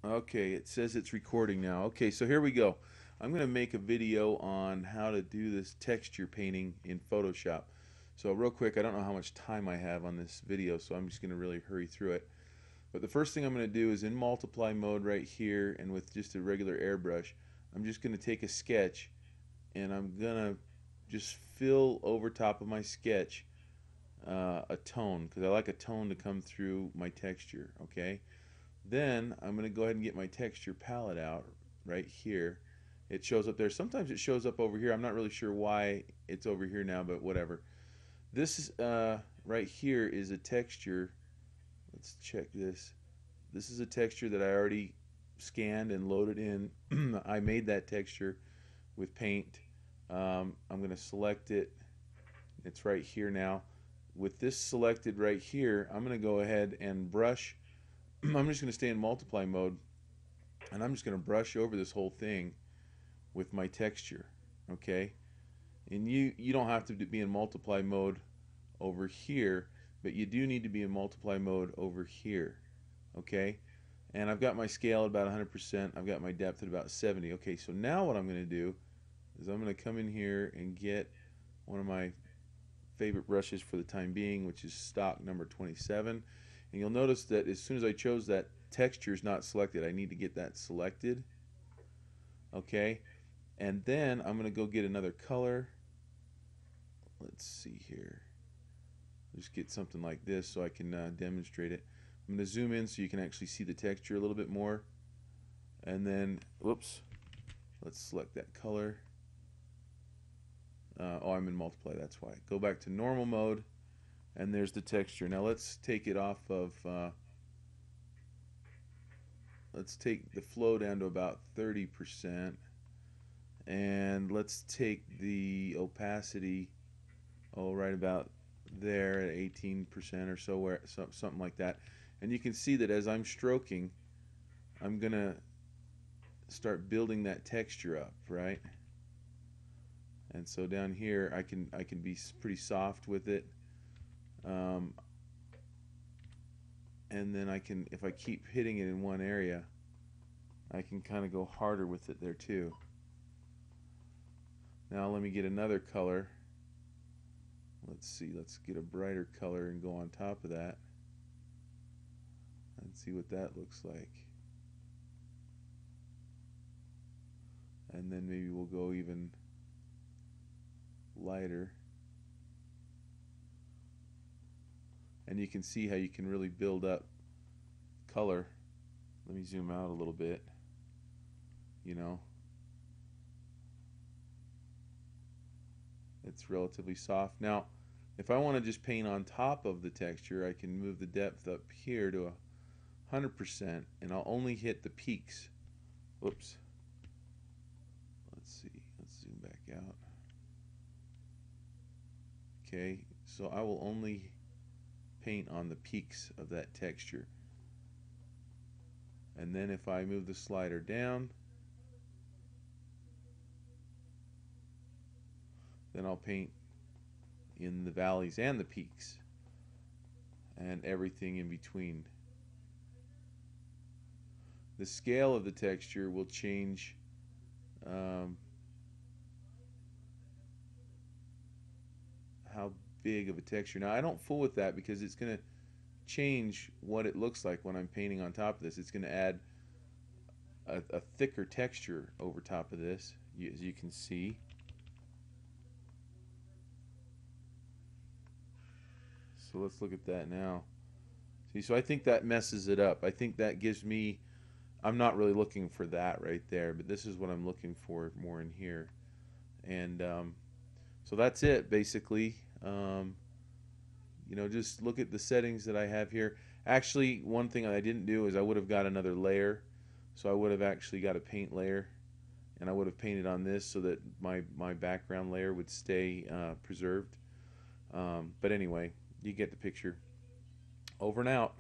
Okay, it says it's recording now. Okay, so here we go. I'm going to make a video on how to do this texture painting in Photoshop. So real quick, I don't know how much time I have on this video, so I'm just going to really hurry through it. But the first thing I'm going to do is in multiply mode right here, and with just a regular airbrush, I'm just going to take a sketch and I'm going to just fill over top of my sketch a tone, because I like a tone to come through my texture. Okay, then I'm going to go ahead and get my texture palette out right here. It shows up there. Sometimes it shows up over here. I'm not really sure why it's over here now, but whatever. This right here is a texture. Let's check this. This is a texture that I already scanned and loaded in. I made that texture with paint. I'm going to select it. It's right here now. With this selected right here, I'm going to go ahead and brush. I'm just going to stay in multiply mode, and I'm just going to brush over this whole thing with my texture. Okay, and you don't have to be in multiply mode over here, but you do need to be in multiply mode over here. Okay, and I've got my scale at about 100%. I've got my depth at about 70. Okay, so now what I'm going to do is I'm going to come in here and get one of my favorite brushes for the time being, which is stock number 27. And you'll notice that as soon as I chose that, texture is not selected. I need to get that selected. Okay, and then I'm going to go get another color. Let's see here. Just get something like this so I can demonstrate it. I'm going to zoom in so you can actually see the texture a little bit more. And then, whoops, let's select that color. Oh, I'm in multiply, that's why. Go back to normal mode, and there's the texture. Now let's take it off of, let's take the flow down to about 30%, and let's take the opacity, right about there at 18% or so, where something like that. And you can see that as I'm stroking, I'm gonna start building that texture up, right? And so down here I can be pretty soft with it, and then I can, if I keep hitting it in one area, I can kind of go harder with it there too. Now let me get another color. Let's see, let's get a brighter color and go on top of that and see what that looks like. And then maybe we'll go even lighter. And you can see how you can really build up color. Let me zoom out a little bit. You know, it's relatively soft. Now, if I want to just paint on top of the texture, I can move the depth up here to 100%, and I'll only hit the peaks. Whoops. Let's see. Let's zoom back out. Okay, so I will only paint on the peaks of that texture. And then if I move the slider down, then I'll paint in the valleys and the peaks and everything in between. The scale of the texture will change how big of a texture. Now I don't fool with that because it's going to change what it looks like when I'm painting on top of this. It's going to add a thicker texture over top of this, as you can see. So let's look at that now. See, so I think that messes it up. I think that gives me, I'm not really looking for that right there, but this is what I'm looking for more in here. And so that's it basically. Just look at the settings that I have here. Actually, one thing I didn't do is I would have got another layer. So I would have actually got a paint layer, and I would have painted on this so that my background layer would stay preserved. But anyway, you get the picture. Over and out.